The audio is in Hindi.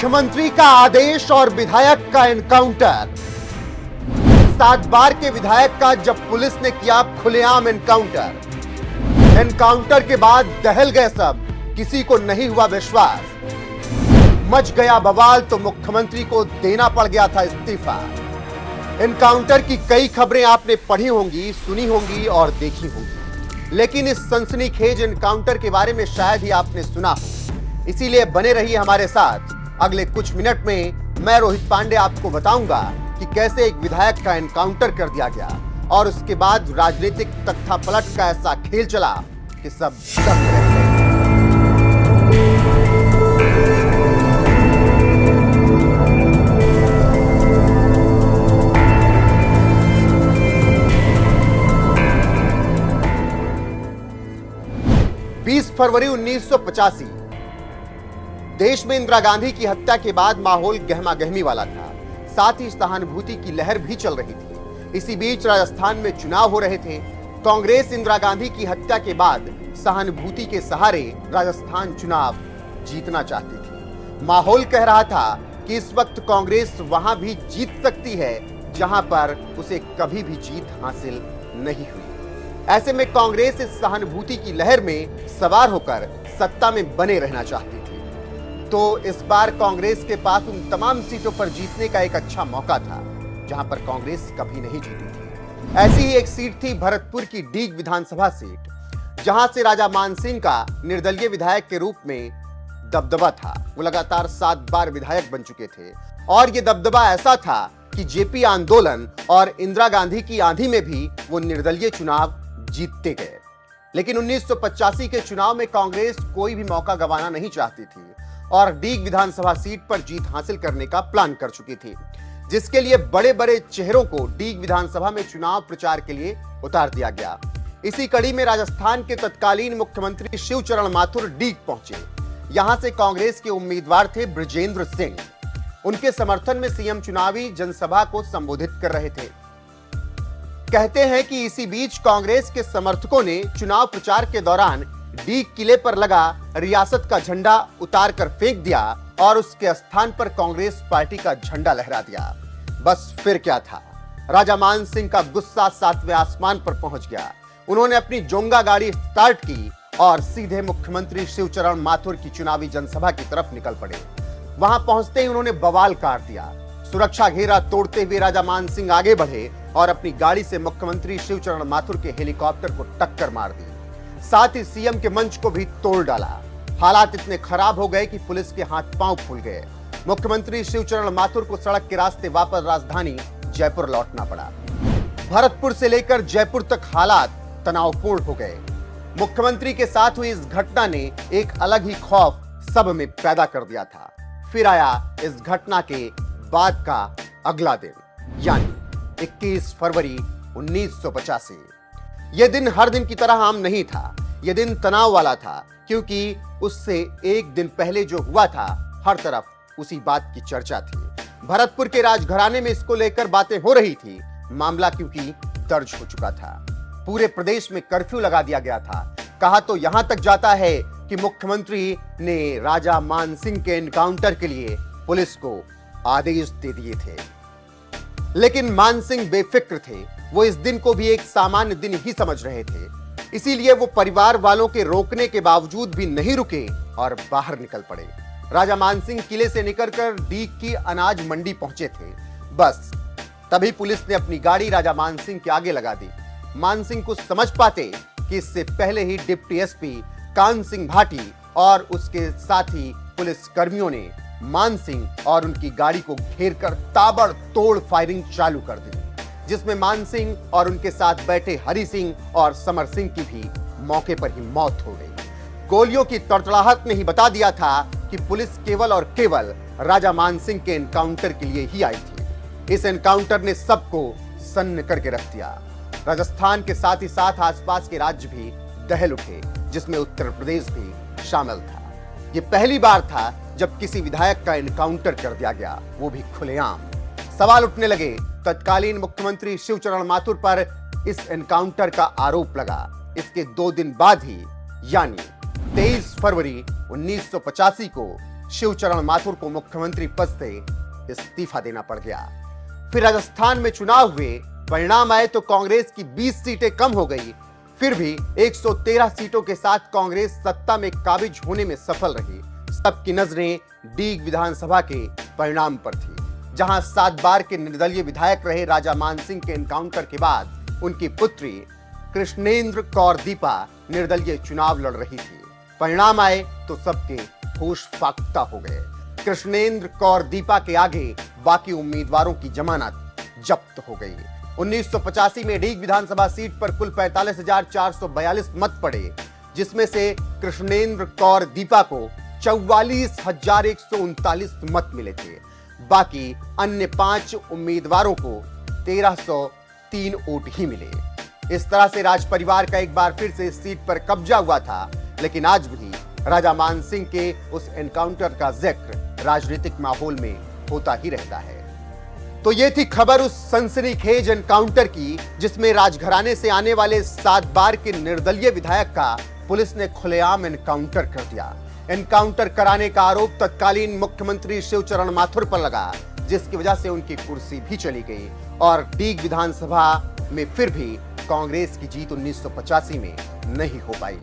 मुख्यमंत्री का आदेश और विधायक का एनकाउंटर। 7 बार के विधायक का जब पुलिस ने किया खुलेआम एनकाउंटर। एनकाउंटर के बाद दहल गए सब, किसी को नहीं हुआ विश्वास। मच गया बवाल तो मुख्यमंत्री को देना पड़ गया था इस्तीफा। एनकाउंटर की कई खबरें आपने पढ़ी होंगी, सुनी होंगी और देखी होंगी, लेकिन इस सनसनीखेज एनकाउंटर के बारे में शायद ही आपने सुना हो। इसीलिए बने रहिए हमारे साथ। अगले कुछ मिनट में मैं रोहित पांडे आपको बताऊंगा कि कैसे एक विधायक का एनकाउंटर कर दिया गया और उसके बाद राजनीतिक तख्तापलट का ऐसा खेल चला कि सब दंग रह गए। 20 फरवरी 1985 देश में इंदिरा गांधी की हत्या के बाद माहौल गहमा गहमी वाला था। साथ ही सहानुभूति की लहर भी चल रही थी। इसी बीच राजस्थान में चुनाव हो रहे थे। कांग्रेस इंदिरा गांधी की हत्या के बाद सहानुभूति के सहारे राजस्थान चुनाव जीतना चाहती थी। माहौल कह रहा था कि इस वक्त कांग्रेस वहां भी जीत सकती है जहां पर उसे कभी भी जीत हासिल नहीं हुई। ऐसे में कांग्रेस इस सहानुभूति की लहर में सवार होकर सत्ता में बने रहना चाहती थी। तो इस बार कांग्रेस के पास उन तमाम सीटों पर जीतने का एक अच्छा मौका था जहां पर कांग्रेस कभी नहीं जीती थी। ऐसी ही एक सीट थी भरतपुर की डीग विधानसभा सीट, जहां से राजा मानसिंह का निर्दलीय विधायक के रूप में दबदबा था। वो लगातार 7 बार विधायक बन चुके थे और ये दबदबा ऐसा था कि जेपी आंदोलन और इंदिरा गांधी की आंधी में भी वो निर्दलीय चुनाव जीतते गए। लेकिन 1985 के चुनाव में कांग्रेस कोई भी मौका गंवाना नहीं चाहती थी और डीग विधानसभा सीट पर जीत हासिल करने का प्लान कर चुकी थी, जिसके लिए बड़े बड़े चेहरों को डीग विधानसभा में चुनाव प्रचार के लिए उतार दिया गया। इसी कड़ी में राजस्थान के तत्कालीन मुख्यमंत्री शिवचरण माथुर डीग पहुंचे। यहां से कांग्रेस के उम्मीदवार थे बृजेंद्र सिंह। उनके समर्थन में सीएम चुनावी जनसभा को संबोधित कर रहे थे। कहते हैं कि इसी बीच कांग्रेस के समर्थकों ने चुनाव प्रचार के दौरान डीग किले पर लगा रियासत का झंडा उतार कर फेंक दिया और उसके स्थान पर कांग्रेस पार्टी का झंडा लहरा दिया। बस फिर क्या था, राजा मान सिंह का गुस्सा 7वें आसमान पर पहुंच गया। उन्होंने अपनी जोंगा गाड़ी स्टार्ट की और सीधे मुख्यमंत्री शिवचरण माथुर की चुनावी जनसभा की तरफ निकल पड़े। वहां पहुंचते ही उन्होंने बवाल काट दिया। सुरक्षा घेरा तोड़ते हुए राजा मान सिंह आगे बढ़े और अपनी गाड़ी से मुख्यमंत्री शिवचरण माथुर के हेलीकॉप्टर को टक्कर मार दी। साथ ही सीएम के मंच को भी तोड़ डाला। हालात इतने खराब हो गए कि पुलिस के हाथ पांव फूल गए। मुख्यमंत्री शिवचरण माथुर को सड़क के रास्ते वापस राजधानी जयपुर लौटना पड़ा। भरतपुर से लेकर जयपुर तक हालात तनावपूर्ण हो गए। मुख्यमंत्री के साथ हुई इस घटना ने एक अलग ही खौफ सब में पैदा कर दिया था। फिर आया इस घटना के बाद का अगला दिन, यानी 21 फरवरी 1985। यह दिन हर दिन की तरह आम नहीं था। यह दिन तनाव वाला था, क्योंकि उससे एक दिन पहले जो हुआ था हर तरफ उसी बात की चर्चा थी। भरतपुर के राजघराने में इसको लेकर बातें हो रही थी। मामला क्योंकि दर्ज हो चुका था। पूरे प्रदेश में कर्फ्यू लगा दिया गया था। कहा तो यहां तक जाता है कि मुख्यमंत्री ने राजा मानसिंह के एनकाउंटर के लिए पुलिस को आदेश दे दिए थे। लेकिन मानसिंह बेफिक्र थे। वो इस दिन को भी एक सामान्य दिन ही समझ रहे थे। इसीलिए वो परिवार वालों के रोकने के बावजूद भी नहीं रुके और बाहर निकल पड़े। राजा मानसिंह किले से निकलकर डीग की अनाज मंडी पहुंचे थे। बस तभी पुलिस ने अपनी गाड़ी राजा मानसिंह के आगे लगा दी। मानसिंह कुछ समझ पाते कि इससे पहले ही डिप्टी एसपी कान सिंह भाटी और उसके साथी पुलिस कर्मियों ने मानसिंह और उनकी गाड़ी को घेरकर ताबड़तोड़ फायरिंग चालू कर दी, जिसमें मानसिंह और उनके साथ बैठे हरि सिंह और समर सिंह की भी मौके पर ही मौत हो गई। गोलियों की तड़तड़ाहट ने ही बता दिया था कि पुलिस केवल और केवल राजा मानसिंह के एनकाउंटर के लिए ही आई थी। इस एनकाउंटर ने सबको सन्न करके रख दिया। राजस्थान के साथ ही साथ आसपास के राज्य भी दहल उठे, जिसमें उत्तर प्रदेश भी शामिल था। यह पहली बार था जब किसी विधायक का एनकाउंटर कर दिया गया, वो भी खुलेआम। सवाल उठने लगे। तत्कालीन मुख्यमंत्री शिवचरण माथुर पर इस एनकाउंटर का आरोप लगा। इसके 2 दिन बाद ही, यानी 23 फरवरी 1985 को शिवचरण माथुर को मुख्यमंत्री पद से इस्तीफा देना पड़ गया। फिर राजस्थान में चुनाव हुए, परिणाम आए तो कांग्रेस की 20 सीटें कम हो गई। फिर भी 113 सीटों के साथ कांग्रेस सत्ता में काबिज होने में सफल रही। सबकी नजरें डीग विधानसभा के परिणाम पर थी, जहां 7 बार के निर्दलीय विधायक रहे राजा मानसिंह के एनकाउंटर के बाद उनकी पुत्री कृष्णेंद्र कौर दीपा निर्दलीय चुनाव लड़ रही थी। परिणाम आए तो सबके होश फाख्ता हो गए। कृष्णेंद्र कौर दीपा के आगे बाकी उम्मीदवारों की जमानत जब्त हो गई। 1985 में डीग विधानसभा सीट पर कुल 45,442 मत पड़े, जिसमें से कृष्णेंद्र कौर दीपा को 44,139 मत मिले थे। बाकी अन्य 5 उम्मीदवारों को 1,303 वोट ही मिले। इस तरह से राज परिवार का एक बार फिर से इस सीट पर कब्जा हुआ था, लेकिन आज भी राजा मानसिंह के उस एनकाउंटर का जिक्र राजनीतिक माहौल में होता ही रहता है। तो ये थी खबर उस सनसनीखेज एनकाउंटर की, जिसमें राजघराने से आने वाले 7 बार के निर्दलीय विधायक का पुलिस ने खुलेआम एनकाउंटर कर दिया। एनकाउंटर कराने का आरोप तत्कालीन मुख्यमंत्री शिवचरण माथुर पर लगा, जिसकी वजह से उनकी कुर्सी भी चली गई और डीग विधानसभा में फिर भी कांग्रेस की जीत 1985 में नहीं हो पाई।